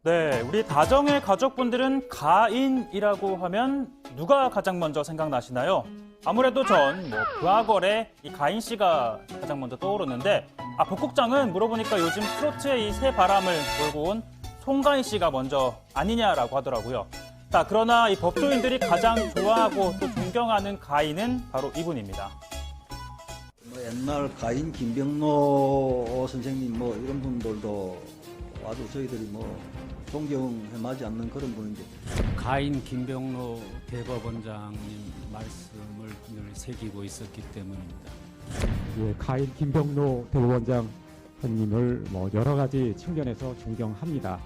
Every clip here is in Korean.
네, 우리 다정의 가족분들은 가인이라고 하면 누가 가장 먼저 생각나시나요? 아무래도 전 부하걸의 이 가인 씨가 가장 먼저 떠오르는데, 복국장은 물어보니까 요즘 트로트의 이 새 바람을 몰고 온 송가인 씨가 먼저 아니냐라고 하더라고요. 자, 그러나 이 법조인들이 가장 좋아하고 또 존경하는 가인은 바로 이분입니다. 옛날 가인 김병로 선생님 이런 분들도 아주 저희들이 존경해 마지 않는 그런 분인데, 가인 김병로 대법원장님 말씀을 늘 새기고 있었기 때문입니다. 예, 가인 김병로 대법원장 님을 여러 가지 측면에서 존경합니다.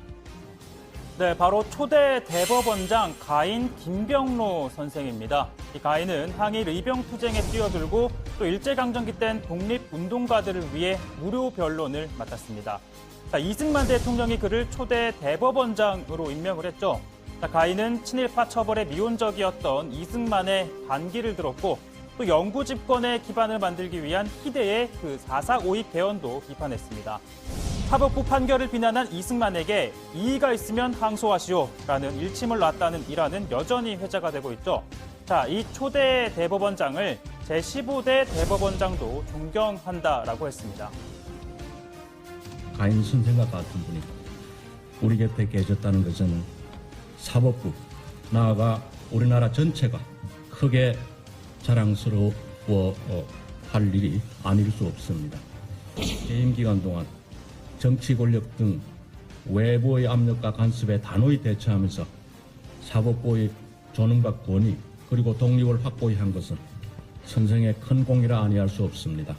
네, 바로 초대 대법원장 가인 김병로 선생입니다. 이 가인은 항일 의병투쟁에 뛰어들고 또 일제강점기 땐 독립운동가들을 위해 무료 변론을 맡았습니다. 자, 이승만 대통령이 그를 초대 대법원장으로 임명을 했죠. 자, 가인은 친일파 처벌에 미온적이었던 이승만의 반기를 들었고 또 영구 집권의 기반을 만들기 위한 희대의 그 4.4.5.2 개헌도 비판했습니다. 사법부 판결을 비난한 이승만에게 이의가 있으면 항소하시오라는 일침을 놨다는 일화는 여전히 회자가 되고 있죠. 자, 이 초대 대법원장을 제15대 대법원장도 존경한다라고 했습니다. 가인 선생과 같은 분이 우리 곁에 계셨다는 것은 사법부, 나아가 우리나라 전체가 크게 자랑스러워 할 일이 아닐 수 없습니다. 재임 기간 동안 정치 권력 등 외부의 압력과 간섭에 단호히 대처하면서 사법부의 존엄과 권위 그리고 독립을 확고히 한 것은 선생의 큰 공이라 아니할 수 없습니다.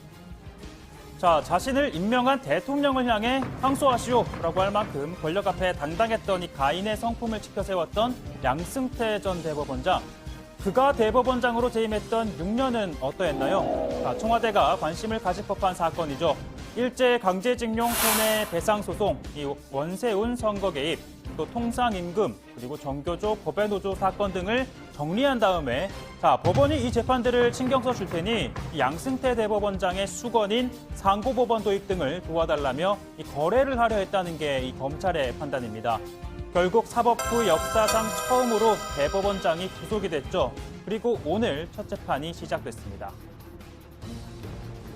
자, 자신을 임명한 대통령을 향해 항소하시오라고 할 만큼 권력 앞에 당당했던 이 가인의 성품을 지켜세웠던 양승태 전 대법원장. 그가 대법원장으로 재임했던 6년은 어떠했나요? 자, 청와대가 관심을 가질 법한 사건이죠. 일제 강제징용 손해배상소송, 이 원세훈 선거 개입, 또 통상임금, 그리고 정교조 법외노조 사건 등을 정리한 다음에 법원이 이 재판들을 신경 써줄 테니 이 양승태 대법원장의 수건인 상고법원 도입 등을 도와달라며 이 거래를 하려 했다는 게 이 검찰의 판단입니다. 결국 사법부 역사상 처음으로 대법원장이 구속이 됐죠. 그리고 오늘 첫 재판이 시작됐습니다.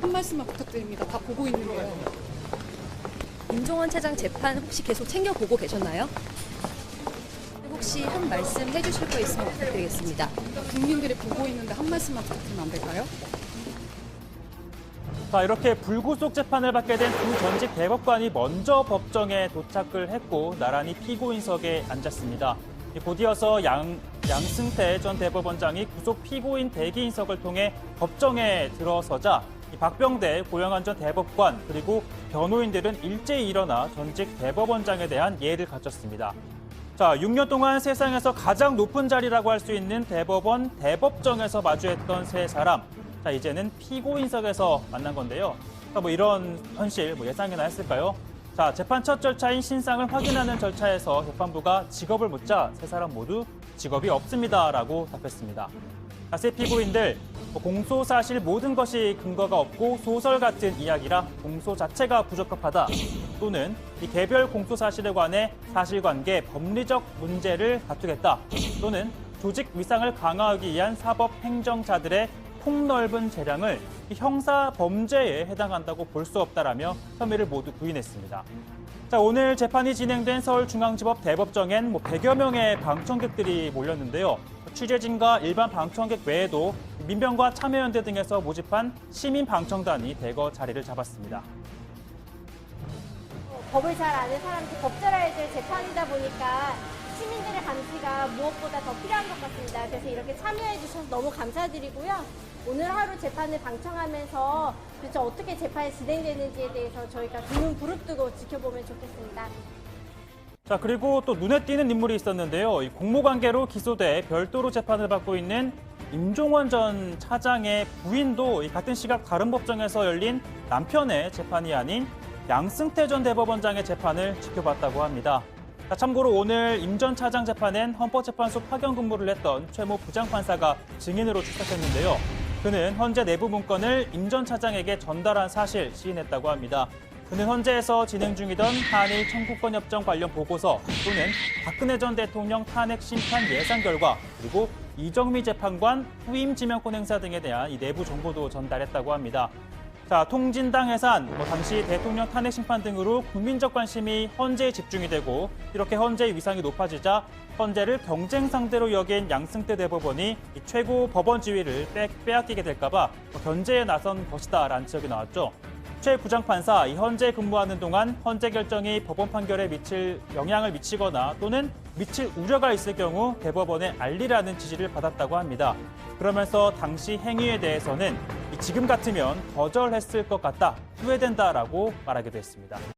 한 말씀만 부탁드립니다. 다 보고 있는데요. 임종원 차장 재판 혹시 계속 챙겨보고 계셨나요? 혹시 한 말씀 해주실 거 있으면 부탁드리겠습니다. 국민들이 보고 있는데 한 말씀만 부탁드리면 안 될까요? 자, 이렇게 불구속 재판을 받게 된 두 전직 대법관이 먼저 법정에 도착을 했고 나란히 피고인석에 앉았습니다. 곧 이어서 양승태 전 대법원장이 구속 피고인 대기인석을 통해 법정에 들어서자 박병대 고영한 전 대법관 그리고 변호인들은 일제히 일어나 전직 대법원장에 대한 예의를 갖췄습니다. 자, 6년 동안 세상에서 가장 높은 자리라고 할 수 있는 대법원 대법정에서 마주했던 세 사람. 자, 이제는 피고인석에서 만난 건데요. 이런 현실 예상이나 했을까요? 자, 재판 첫 절차인 신상을 확인하는 절차에서 재판부가 직업을 묻자 세 사람 모두 직업이 없습니다라고 답했습니다. 자, 세 피고인들 공소 사실 모든 것이 근거가 없고 소설 같은 이야기라 공소 자체가 부적합하다 또는 이 개별 공소 사실에 관해 사실관계 법리적 문제를 다투겠다 또는 조직 위상을 강화하기 위한 사법 행정자들의 폭넓은 재량을 형사 범죄에 해당한다고 볼 수 없다라며 혐의를 모두 부인했습니다. 자, 오늘 재판이 진행된 서울중앙지법 대법정엔 100여 명의 방청객들이 몰렸는데요. 취재진과 일반 방청객 외에도 민병과 참여연대 등에서 모집한 시민 방청단이 대거 자리를 잡았습니다. 법을 잘 아는 사람들, 법 잘 알될 재판이다 보니까 시민들의 감시가 무엇보다 더 필요한 것 같습니다. 그래서 이렇게 참여해 주셔서 너무 감사드리고요. 오늘 하루 재판을 방청하면서 도대체 어떻게 재판이 진행되는지에 대해서 저희가 두 눈 부릅뜨고 지켜보면 좋겠습니다. 자, 그리고 또 눈에 띄는 인물이 있었는데요. 이 공모관계로 기소돼 별도로 재판을 받고 있는 임종원 전 차장의 부인도 같은 시각 다른 법정에서 열린 남편의 재판이 아닌 양승태 전 대법원장의 재판을 지켜봤다고 합니다. 자, 참고로 오늘 임 전 차장 재판엔 헌법재판소 파견 근무를 했던 최모 부장판사가 증인으로 출석했는데요. 그는 헌재 내부 문건을 임 전 차장에게 전달한 사실 시인했다고 합니다. 그는 헌재에서 진행 중이던 한일 청구권 협정 관련 보고서 또는 박근혜 전 대통령 탄핵 심판 예상 결과 그리고 이정미 재판관 후임 지명권 행사 등에 대한 이 내부 정보도 전달했다고 합니다. 자, 통진당 해산, 당시 대통령 탄핵 심판 등으로 국민적 관심이 헌재에 집중이 되고 이렇게 헌재의 위상이 높아지자 헌재를 경쟁 상대로 여긴 양승태 대법원이 이 최고 법원 지위를 빼앗기게 될까 봐 견제에 나선 것이다라는 지적이 나왔죠. 최 부장판사, 이 헌재에 근무하는 동안 헌재 결정이 법원 판결에 미칠 영향을 미치거나 또는 미칠 우려가 있을 경우 대법원에 알리라는 지시를 받았다고 합니다. 그러면서 당시 행위에 대해서는 지금 같으면 거절했을 것 같다, 후회된다라고 말하기도 했습니다.